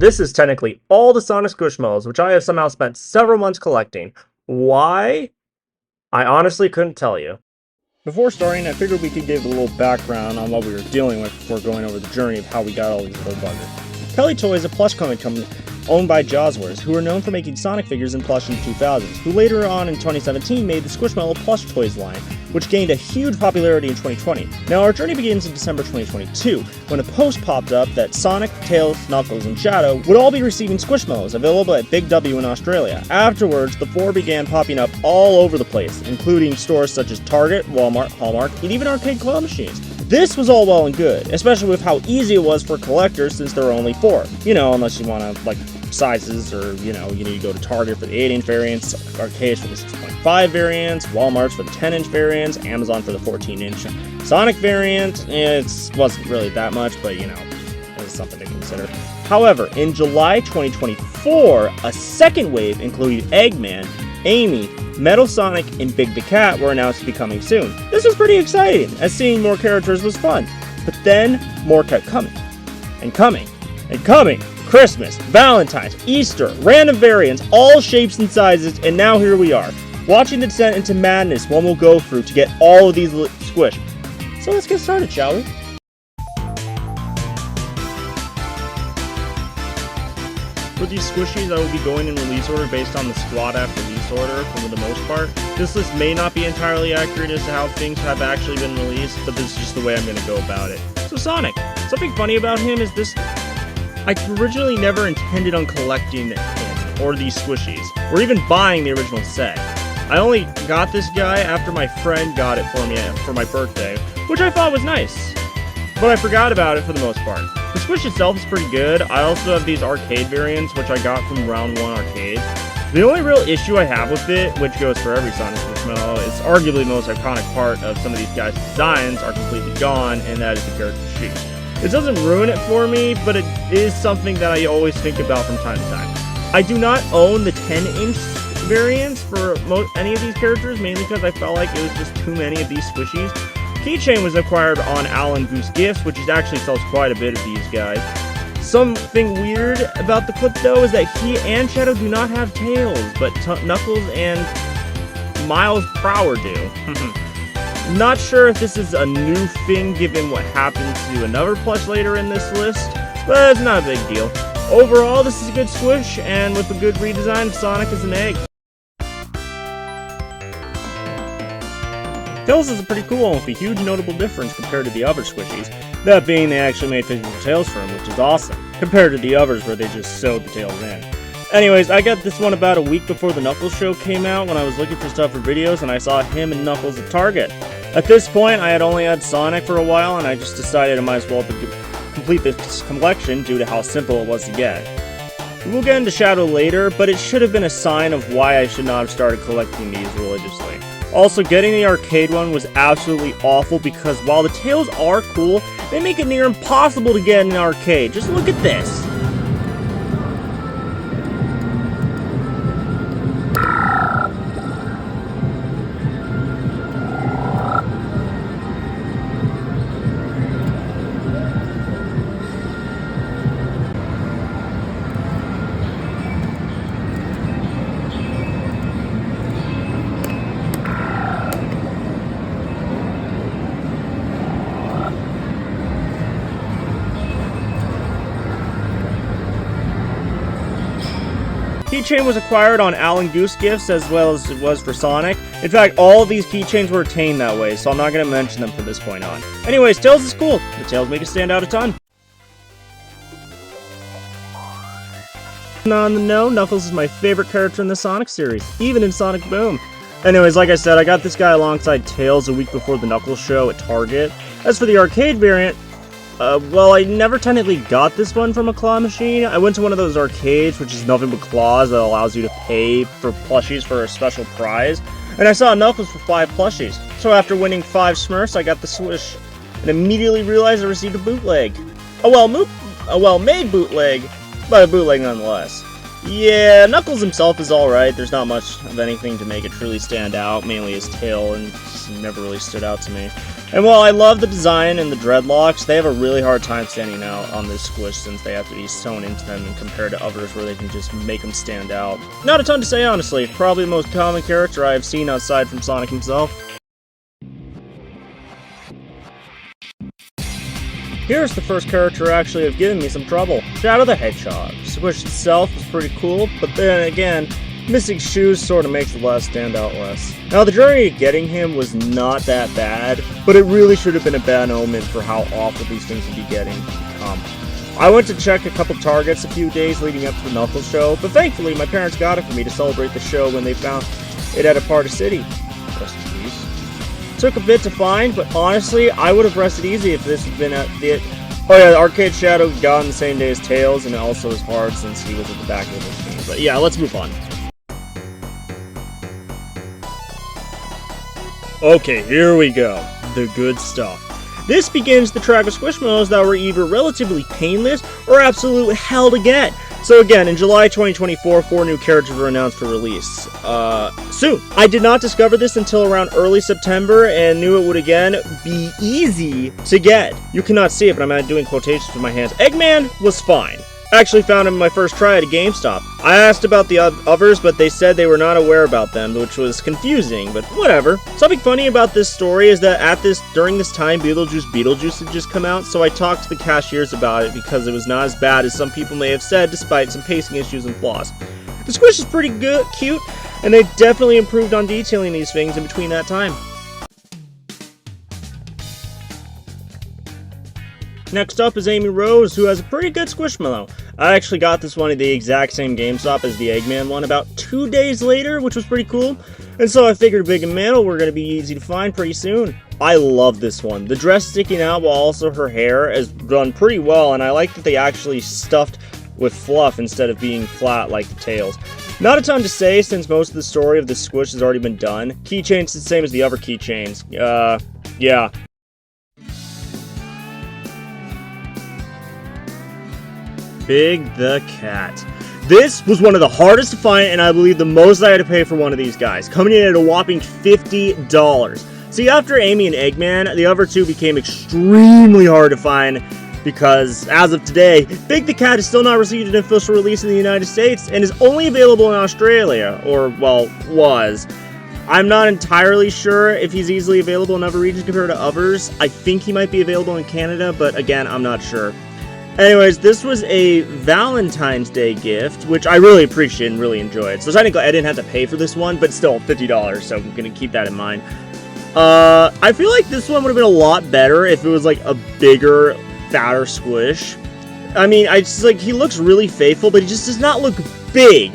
This is technically all the Sonic Squishmallows, which I have somehow spent several months collecting. Why? I honestly couldn't tell you. Before starting, I figured we could give a little background on what we were dealing with before going over the journey of how we got all these little buggers. Kelly Toy is a plush comic company owned by Jawswares, who are known for making Sonic figures and plush in the 2000s, who later on in 2017 made the Squishmallow plush toys line, which gained a huge popularity in 2020. Now our journey begins in December 2022, when a post popped up that Sonic, Tails, Knuckles, and Shadow would all be receiving Squishmallows, available at Big W in Australia. Afterwards, the four began popping up all over the place, including stores such as Target, Walmart, Hallmark, and even arcade claw machines. This was all well and good, especially with how easy it was for collectors since there were only four. You know, unless you want to, like, sizes, or, you need to go to Target for the 8-inch variants, arcades for the 6.5 variants, Walmart's for the 10-inch variants, Amazon for the 14-inch Sonic variant. It wasn't really that much, but, it was something to consider. However, in July 2024, a second wave, including Eggman, Amy, Metal Sonic, and Big the Cat were announced to be coming soon. This was pretty exciting, as seeing more characters was fun. But then, more kept coming. And coming. And coming. Christmas, Valentine's, Easter, random variants, all shapes and sizes, and now here we are, watching the descent into madness one will go through to get all of these squished. So let's get started, shall we? For these squishies, I will be going in release order based on the squad app release order for the most part. This list may not be entirely accurate as to how things have actually been released, but this is just the way I'm going to go about it. So Sonic, something funny about him is this. I originally never intended on collecting him, or these squishies, or even buying the original set. I only got this guy after my friend got it for me for my birthday, which I thought was nice. But I forgot about it for the most part. The Squish itself is pretty good. I also have these arcade variants, which I got from Round 1 Arcade. The only real issue I have with it, which goes for every Sonic Squishmallow, is arguably the most iconic part of some of these guys' designs are completely gone, and that is the character sheet. It doesn't ruin it for me, but it is something that I always think about from time to time. I do not own the 10-inch variants for any of these characters, mainly because I felt like it was just too many of these squishies. Keychain was acquired on Alan Goose Gifts, which actually sells quite a bit of these guys. Something weird about the clip, though, is that he and Shadow do not have tails, but Knuckles and Miles Prower do. Not sure if this is a new thing given what happened to another plush later in this list, but it's not a big deal. Overall, this is a good squish, and with a good redesign of Sonic as an egg. Tails is a pretty cool one with a huge notable difference compared to the other squishies, that being they actually made physical tails for him, which is awesome, compared to the others where they just sewed the tails in. Anyways, I got this one about a week before the Knuckles show came out when I was looking for stuff for videos, and I saw him and Knuckles at Target. At this point, I had only had Sonic for a while, and I just decided I might as well complete this collection due to how simple it was to get. We will get into Shadow later, but it should have been a sign of why I should not have started collecting these religiously. Also, getting the arcade one was absolutely awful because while the tails are cool, they make it near impossible to get in an arcade. Just look at this. Keychain was acquired on Alan Goose Gifts as well as it was for Sonic. In fact, all of these keychains were attained that way, so I'm not going to mention them from this point on. Anyways, Tails is cool. The tails make it stand out a ton. On the know, Knuckles is my favorite character in the Sonic series, even in Sonic Boom. Anyways, like I said, I got this guy alongside Tails a week before the Knuckles show at Target. As for the arcade variant, well, I never technically got this one from a claw machine. I went to one of those arcades, which is nothing but claws that allows you to pay for plushies for a special prize. And I saw Knuckles for 5 plushies. So after winning 5 Smurfs, I got the Swish, and immediately realized I received a bootleg. A well-made bootleg, but a bootleg nonetheless. Yeah, Knuckles himself is alright. There's not much of anything to make it truly stand out, mainly his tail and just never really stood out to me. And while I love the design and the dreadlocks, they have a really hard time standing out on this Squish since they have to be sewn into them and compared to others where they can just make them stand out. Not a ton to say, honestly. Probably the most common character I have seen outside from Sonic himself. Here's the first character actually have given me some trouble. Shadow the Hedgehog. Squish itself is pretty cool, but then again, missing shoes sort of makes the last stand out less. Now the journey to getting him was not that bad, but it really should have been a bad omen for how awful these things would be getting become. I went to check a couple targets a few days leading up to the Knuckles show, but thankfully my parents got it for me to celebrate the show when they found it at a part of City. Rest in peace. Took a bit to find, but honestly, I would have rested easy if this had been at the... Oh yeah, the Arcade Shadow got on the same day as Tails, and it also is hard since he was at the back of the machine. But yeah, let's move on. Okay, here we go. The good stuff. This begins the track of Squishmallows that were either relatively painless or absolute hell to get. So again, in July 2024, 4 new characters were announced for release. Soon. I did not discover this until around early September and knew it would again be easy to get. You cannot see it, but I'm doing quotations with my hands. Eggman was fine. I actually found him in my first try at a GameStop. I asked about the others, but they said they were not aware about them, which was confusing, but whatever. Something funny about this story is that during this time, Beetlejuice had just come out, so I talked to the cashiers about it because it was not as bad as some people may have said, despite some pacing issues and flaws. The Squish is pretty good, cute, and they definitely improved on detailing these things in between that time. Next up is Amy Rose, who has a pretty good Squishmallow. I actually got this one at the exact same GameStop as the Eggman one about 2 days later, which was pretty cool. And so I figured Big and Metal were going to be easy to find pretty soon. I love this one. The dress sticking out while also her hair is done pretty well, and I like that they actually stuffed with fluff instead of being flat like the tails. Not a ton to say since most of the story of the Squish has already been done. Keychain's the same as the other keychains. Yeah. Big the Cat. This was one of the hardest to find, and I believe the most I had to pay for one of these guys, coming in at a whopping $50. See, after Amy and Eggman, the other two became extremely hard to find because, as of today, Big the Cat has still not received an official release in the United States and is only available in Australia, or, well, was. I'm not entirely sure if he's easily available in other regions compared to others. I think he might be available in Canada, but again, I'm not sure. Anyways, this was a Valentine's Day gift, which I really appreciated and really enjoyed. So technically, I didn't have to pay for this one, but still, $50, so I'm going to keep that in mind. I feel like this one would have been a lot better if it was, like, a bigger, fatter Squish. I mean, he looks really faithful, but he just does not look big.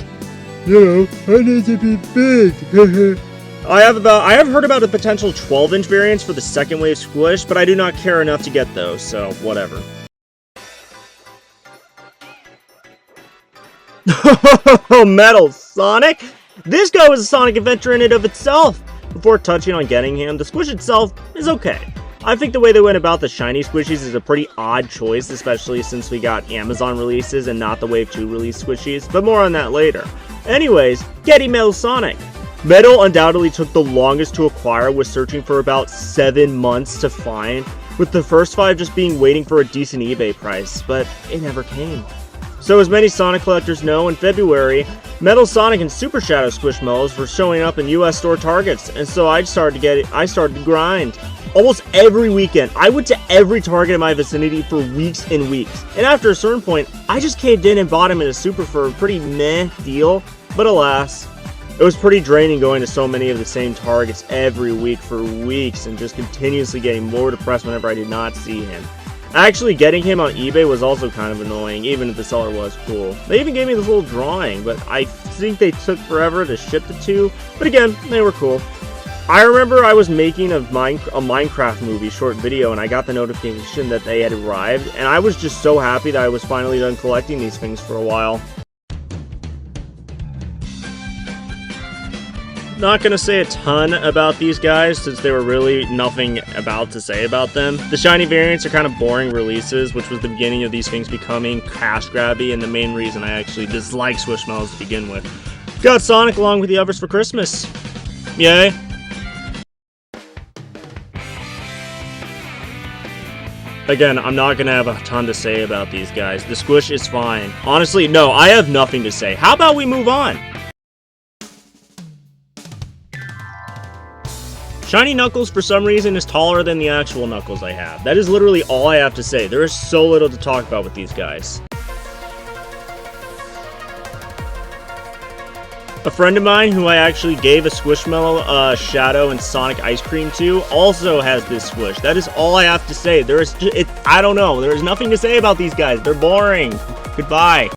No, I need to be big. I have heard about a potential 12-inch variants for the second wave Squish, but I do not care enough to get those, so whatever. Metal Sonic? This guy was a Sonic adventure in and of itself. Before touching on getting him, the Squish itself is okay. I think the way they went about the shiny Squishies is a pretty odd choice, especially since we got Amazon releases and not the Wave 2 release Squishies, but more on that later. Anyways, getting Metal Sonic. Metal undoubtedly took the longest to acquire, with searching for about 7 months to find, with the first 5 just being waiting for a decent eBay price, but it never came. So as many Sonic collectors know, in February, Metal Sonic and Super Shadow Squishmallows were showing up in US store Targets, and so I started to grind. Almost every weekend, I went to every Target in my vicinity for weeks and weeks, and after a certain point, I just caved in and bought him in a Super for a pretty meh deal, but alas, it was pretty draining going to so many of the same Targets every week for weeks and just continuously getting more depressed whenever I did not see him. Actually, getting him on eBay was also kind of annoying, even if the seller was cool. They even gave me this little drawing, but I think they took forever to ship the 2. But again, they were cool. I remember I was making a Minecraft movie short video, and I got the notification that they had arrived, and I was just so happy that I was finally done collecting these things for a while. Not gonna say a ton about these guys since there were really nothing about to say about them. The shiny variants are kind of boring releases, which was the beginning of these things becoming cash grabby and the main reason I actually dislike Squishmallows to begin with. Got Sonic along with the others for Christmas. Yay. Again, I'm not gonna have a ton to say about these guys. The Squish is fine. Honestly, no, I have nothing to say. How about we move on? Shiny Knuckles, for some reason, is taller than the actual Knuckles I have. That is literally all I have to say. There is so little to talk about with these guys. A friend of mine who I actually gave a Squishmallow Shadow and Sonic ice cream to also has this Squish. That is all I have to say. I don't know. There is nothing to say about these guys. They're boring. Goodbye.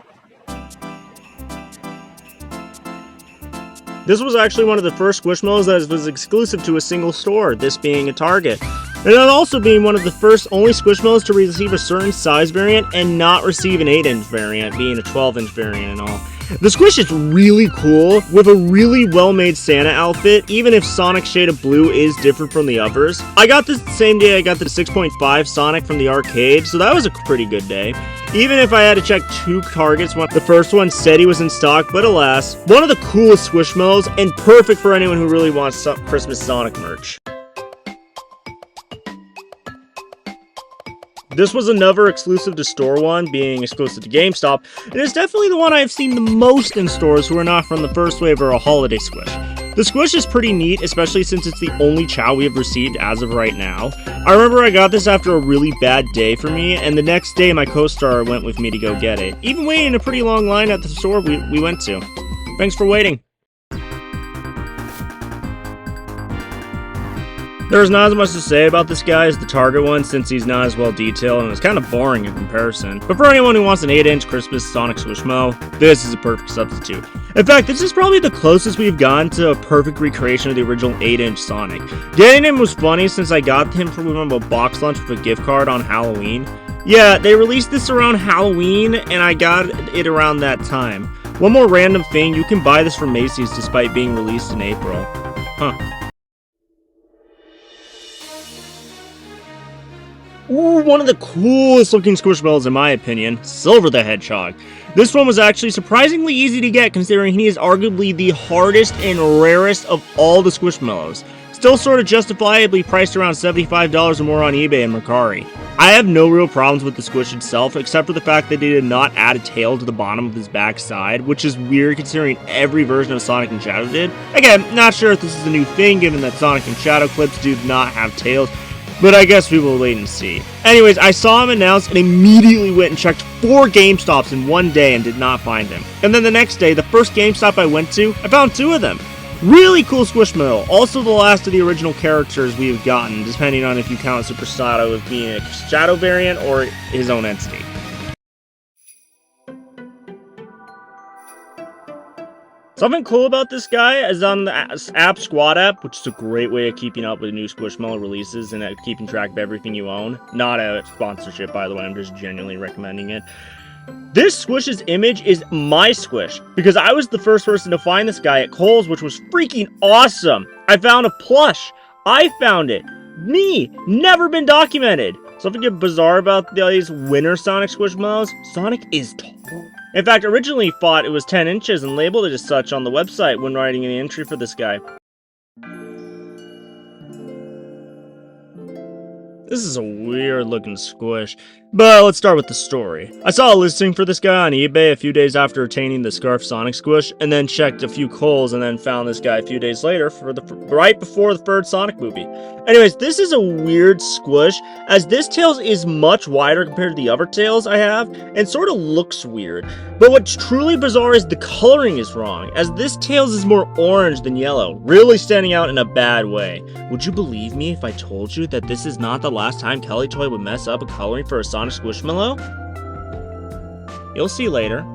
This was actually one of the first Squishmallows that was exclusive to a single store, this being a Target. And it also being one of the first only Squishmallows to receive a certain size variant and not receive an 8-inch variant, being a 12-inch variant and all. The Squish is really cool, with a really well-made Santa outfit, even if Sonic's shade of blue is different from the others. I got this the same day I got the 6.5 Sonic from the arcade, so that was a pretty good day. Even if I had to check 2 Targets, the first one said he was in stock, but alas, one of the coolest Squishmallows, and perfect for anyone who really wants some Christmas Sonic merch. This was another exclusive to store one, being exclusive to GameStop, and it's definitely the one I've seen the most in stores who are not from the first wave or a holiday Squish. The Squish is pretty neat, especially since it's the only chow we have received as of right now. I remember I got this after a really bad day for me, and the next day my co-star went with me to go get it, even waiting in a pretty long line at the store we went to. Thanks for waiting. There's not as much to say about this guy as the Target one, since he's not as well detailed and it's kind of boring in comparison. But for anyone who wants an 8-inch Christmas Sonic Squishmallow, this is a perfect substitute. In fact, this is probably the closest we've gotten to a perfect recreation of the original 8-inch Sonic. Getting him was funny since I got him from a box lunch with a gift card on Halloween. Yeah, they released this around Halloween, and I got it around that time. One more random thing, you can buy this from Macy's despite being released in April. Huh. Ooh, one of the coolest looking Squishmallows in my opinion, Silver the Hedgehog. This one was actually surprisingly easy to get considering he is arguably the hardest and rarest of all the Squishmallows. Still sort of justifiably priced around $75 or more on eBay and Mercari. I have no real problems with the Squish itself, except for the fact that they did not add a tail to the bottom of his back side, which is weird considering every version of Sonic and Shadow did. Again, not sure if this is a new thing given that Sonic and Shadow clips do not have tails, but I guess we will wait and see. Anyways, I saw him announced and immediately went and checked 4 GameStops in one day and did not find him. And then the next day, the first GameStop I went to, I found 2 of them. Really cool Squishmallow. Also the last of the original characters we have gotten, depending on if you count Super Shadow as being a Shadow variant or his own entity. Something cool about this guy is on the app Squad app, which is a great way of keeping up with new Squishmallow releases and keeping track of everything you own. Not a sponsorship, by the way, I'm just genuinely recommending it. This Squish's image is my Squish, because I was the first person to find this guy at Kohl's, which was freaking awesome. I found a plush. I found it. Me. Never been documented. Something bizarre about these winter Sonic Squishmallows, Sonic is tall. In fact, originally thought it was 10 inches and labeled it as such on the website when writing an entry for this guy. This is a weird looking Squish, but let's start with the story. I saw a listing for this guy on eBay a few days after obtaining the Scarf Sonic Squish, and then checked a few Kohl's and then found this guy a few days later for right before the third Sonic movie. Anyways, this is a weird Squish, as this tail is much wider compared to the other tails I have, and sort of looks weird. But what's truly bizarre is the coloring is wrong, as this tails is more orange than yellow, really standing out in a bad way. Would you believe me if I told you that this is not the last time Kelly Toy would mess up a coloring for a Sonic Squishmallow? You'll see later.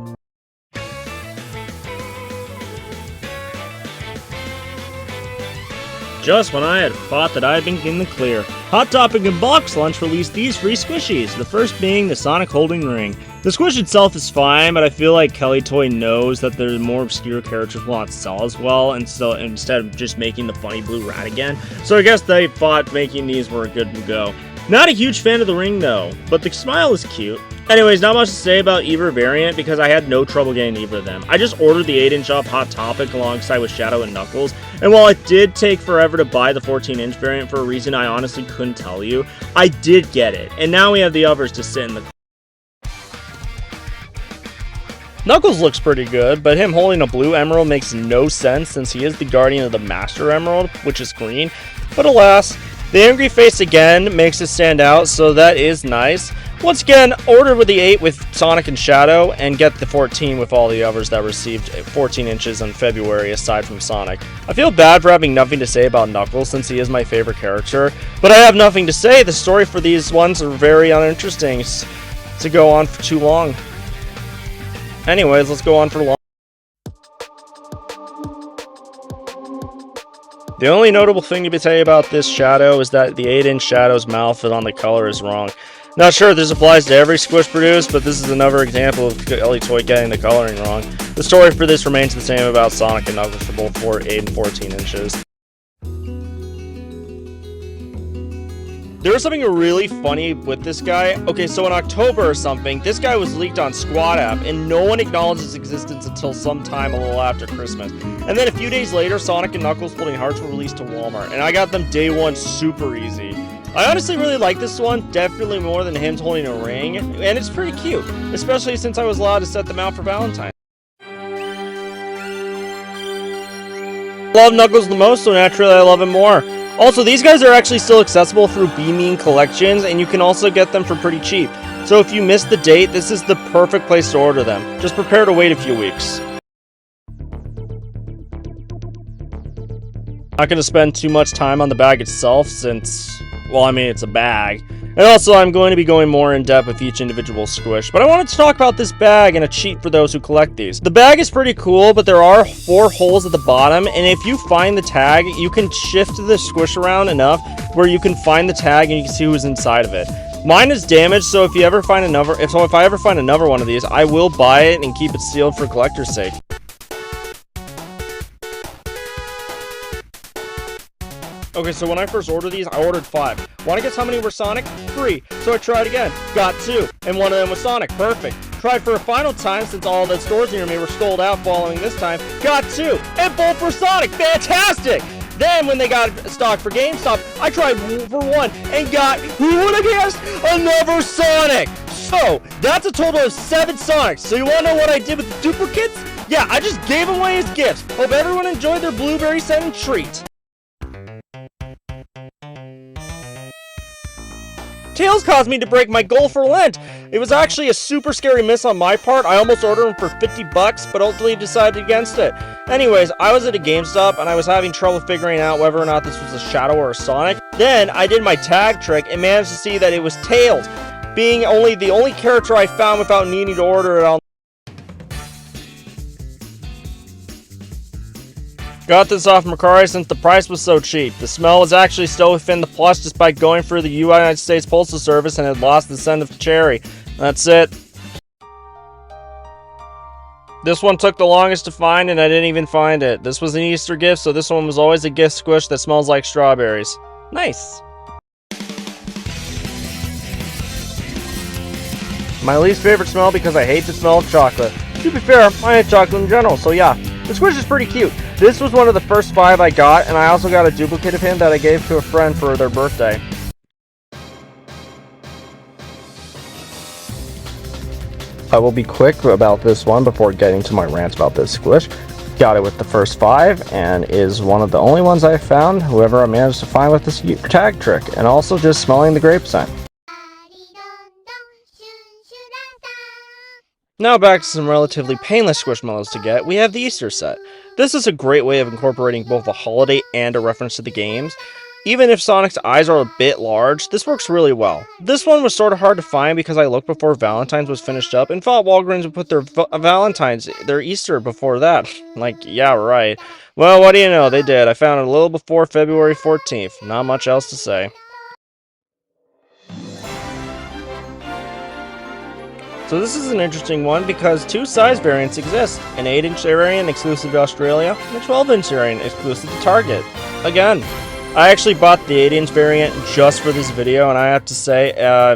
Just when I had thought that I had been in the clear, Hot Topic and Box Lunch released these free squishies, the first being the Sonic Holding Ring. The Squish itself is fine, but I feel like Kelly Toy knows that there's more obscure characters will not sell as well, and so instead of just making the funny blue rat again. So I guess they thought making these were good to go. Not a huge fan of the ring though, but the smile is cute. Anyways, not much to say about either variant because I had no trouble getting either of them. I just ordered the 8-inch off Hot Topic alongside with Shadow and Knuckles, and while it did take forever to buy the 14-inch variant for a reason I honestly couldn't tell you, I did get it, and now we have the others to sit in the... Knuckles looks pretty good, but him holding a blue emerald makes no sense since he is the guardian of the Master Emerald, which is green. But alas, the angry face again makes it stand out, so that is nice. Once again, order with the 8 with Sonic and Shadow, and get the 14 with all the others that received 14 inches in February aside from Sonic. I feel bad for having nothing to say about Knuckles since he is my favorite character, but I have nothing to say. The story for these ones are very uninteresting to go on for too long. Anyways, let's go on for long. The only notable thing to tell you about this Shadow is that the 8-inch Shadow's mouth on the color is wrong. Not sure if this applies to every Squish produced, but this is another example of Ellie Toy getting the coloring wrong. The story for this remains the same about Sonic and Knuckles for both 8 and 14 inches. There was something really funny with this guy. Okay, so in October or something, this guy was leaked on Squad App, and no one acknowledged his existence until sometime a little after Christmas. And then a few days later, Sonic and Knuckles Floating Hearts were released to Walmart, and I got them day one super easy. I honestly really like this one, definitely more than him holding a ring, and it's pretty cute, especially since I was allowed to set them out for Valentine's. I love Knuckles the most, so naturally I love him more. Also, these guys are actually still accessible through B-Mean Collections, and you can also get them for pretty cheap. So if you missed the date, this is the perfect place to order them. Just prepare to wait a few weeks. Not going to spend too much time on the bag itself since, well, I mean, it's a bag. And also, I'm going to be going more in depth with each individual Squish. But I wanted to talk about this bag and a cheat for those who collect these. The bag is pretty cool, but there are 4 holes at the bottom. And if you find the tag, you can shift the Squish around enough where you can find the tag and you can see who's inside of it. Mine is damaged, so if I ever find another one of these, I will buy it and keep it sealed for collector's sake. Okay, so when I first ordered these, I ordered 5. Want to guess how many were Sonic? 3. So I tried again. Got 2. And one of them was Sonic. Perfect. Tried for a final time since all the stores near me were sold out following this time. Got 2. And both were Sonic. Fantastic! Then when they got stock for GameStop, I tried for 1 and got, who would have guessed, another Sonic! So, that's a total of 7 Sonics. So you want to know what I did with the duplicates? Yeah, I just gave them away as gifts. Hope everyone enjoyed their blueberry scented treat. Tails caused me to break my goal for Lent. It was actually a super scary miss on my part. I almost ordered them for $50, but ultimately decided against it. Anyways, I was at a GameStop and I was having trouble figuring out whether or not this was a Shadow or a Sonic. Then I did my tag trick and managed to see that it was Tails, being the only character I found without needing to order it on. Got this off Mercari since the price was so cheap. The smell was actually still within the plus despite going through the United States Postal Service and had lost the scent of cherry. That's it. This one took the longest to find and I didn't even find it. This was an Easter gift, so this one was always a gift Squish that smells like strawberries. Nice. My least favorite smell because I hate the smell of chocolate. To be fair, I hate chocolate in general, so yeah. The Squish is pretty cute. This was one of the first 5 I got, and I also got a duplicate of him that I gave to a friend for their birthday. I will be quick about this one before getting to my rants about this Squish. Got it with the first 5, and is one of the only ones I found, whoever I managed to find with this tag trick, and also just smelling the grape scent. Now back to some relatively painless Squishmallows to get, we have the Easter set. This is a great way of incorporating both a holiday and a reference to the games. Even if Sonic's eyes are a bit large, this works really well. This one was sort of hard to find because I looked before Valentine's was finished up and thought Walgreens would put their Easter before that. Like, yeah, right. Well, what do you know, they did. I found it a little before February 14th. Not much else to say. So this is an interesting one because 2 size variants exist. An 8-inch variant exclusive to Australia, and a 12-inch variant exclusive to Target. Again, I actually bought the 8-inch variant just for this video, and I have to say,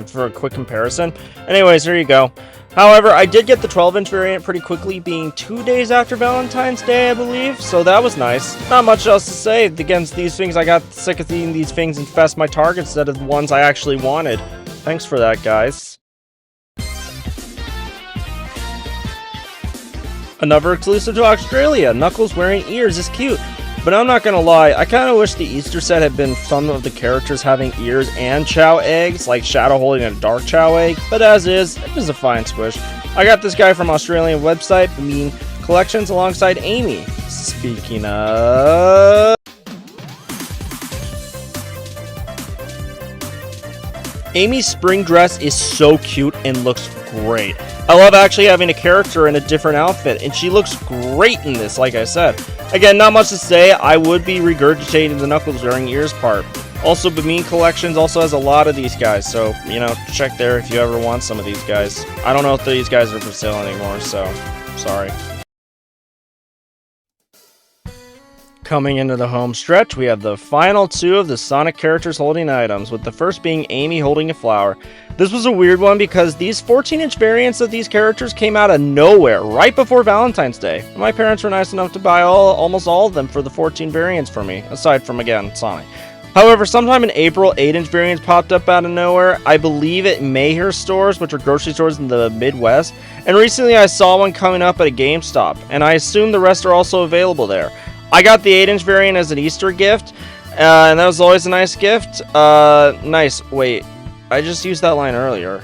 for a quick comparison. Anyways, here you go. However, I did get the 12-inch variant pretty quickly, being 2 days after Valentine's Day, I believe, so that was nice. Not much else to say against these things. I got sick of seeing these things infest my target instead of the ones I actually wanted. Thanks for that, guys. Another exclusive to Australia. Knuckles wearing ears is cute. But I'm not gonna lie, I kinda wish the Easter set had been some of the characters having ears and Chow eggs, like Shadow holding a dark Chow egg, but as is, it was a fine squish. I got this guy from Australian website, Bean Collections, alongside Amy. Speaking of... Amy's spring dress is so cute and looks great. I love actually having a character in a different outfit, and she looks great in this, like I said. Again, not much to say. I would be regurgitating the Knuckles wearing ears part. Also, Bean Collections also has a lot of these guys, so, you know, check there if you ever want some of these guys. I don't know if these guys are for sale anymore, so, sorry. Coming into the home stretch, we have the final two of the Sonic characters holding items, with the first being Amy holding a flower. This was a weird one because these 14-inch variants of these characters came out of nowhere right before Valentine's Day. My parents were nice enough to buy almost all of them for the 14 variants for me, aside from, again, Sonic. However, sometime in April, 8-inch variants popped up out of nowhere. I believe at Mayher stores, which are grocery stores in the Midwest, and recently I saw one coming up at a GameStop, and I assume the rest are also available there. I got the 8-inch variant as an Easter gift, and that was always a nice gift. Nice. Wait, I just used that line earlier.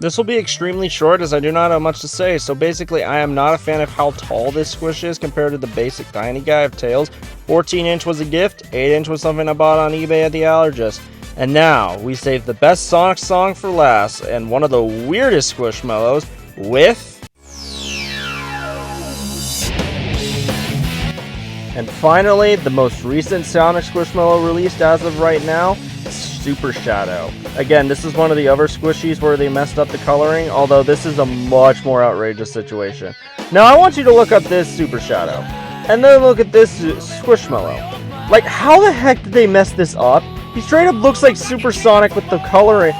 This will be extremely short as I do not have much to say, so basically I am not a fan of how tall this squish is compared to the basic tiny guy of Tails. 14-inch was a gift, 8-inch was something I bought on eBay at the Allergist. And now, we save the best Sonic song for last, and one of the weirdest Squishmallows with... And finally, the most recent Sonic Squishmallow released as of right now, Super Shadow. Again, this is one of the other squishies where they messed up the coloring, although this is a much more outrageous situation. Now I want you to look up this Super Shadow, and then look at this Squishmallow. Like, how the heck did they mess this up? He straight up looks like Super Sonic with the coloring,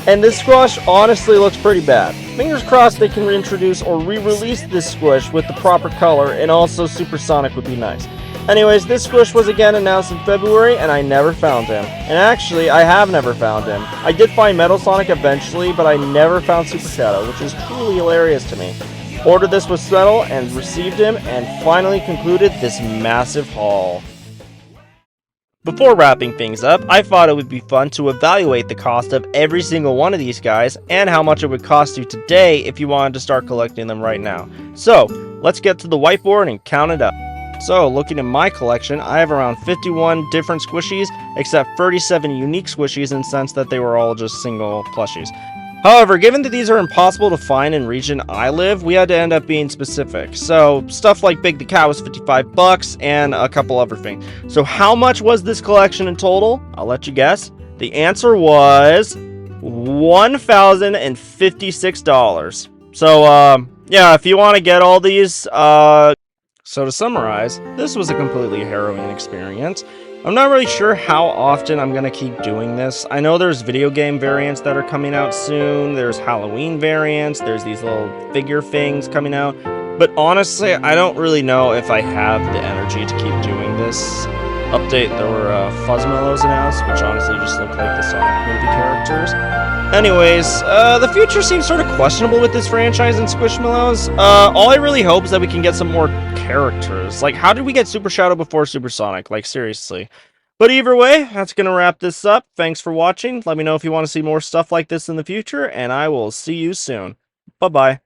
and this squash honestly looks pretty bad. Fingers crossed they can reintroduce or re-release this squish with the proper color, and also Super Sonic would be nice. Anyways, this squish was again announced in February, and I never found him. And actually, I have never found him. I did find Metal Sonic eventually, but I never found Super Shadow, which is truly hilarious to me. Ordered this with Settle and received him, and finally concluded this massive haul. Before wrapping things up, I thought it would be fun to evaluate the cost of every single one of these guys and how much it would cost you today if you wanted to start collecting them right now. So, let's get to the whiteboard and count it up. So, looking at my collection, I have around 51 different squishies, except 37 unique squishies in the sense that they were all just single plushies. However, given that these are impossible to find in region I live, we had to end up being specific. So, stuff like Big the Cat was $55 and a couple other things. So, how much was this collection in total? I'll let you guess. The answer was $1,056. So, yeah, if you want to get all these, So to summarize, this was a completely harrowing experience. I'm not really sure how often I'm going to keep doing this. I know there's video game variants that are coming out soon, there's Halloween variants, there's these little figure things coming out, but honestly, I don't really know if I have the energy to keep doing this. Update, there were Fuzzmallows announced, which honestly just looked like the Sonic movie characters. Anyways, the future seems sort of questionable with this franchise and Squishmallows. All I really hope is that we can get some more characters. Like, how did we get Super Shadow before Super Sonic? Like, seriously. But either way, that's going to wrap this up. Thanks for watching. Let me know if you want to see more stuff like this in the future, and I will see you soon. Bye-bye.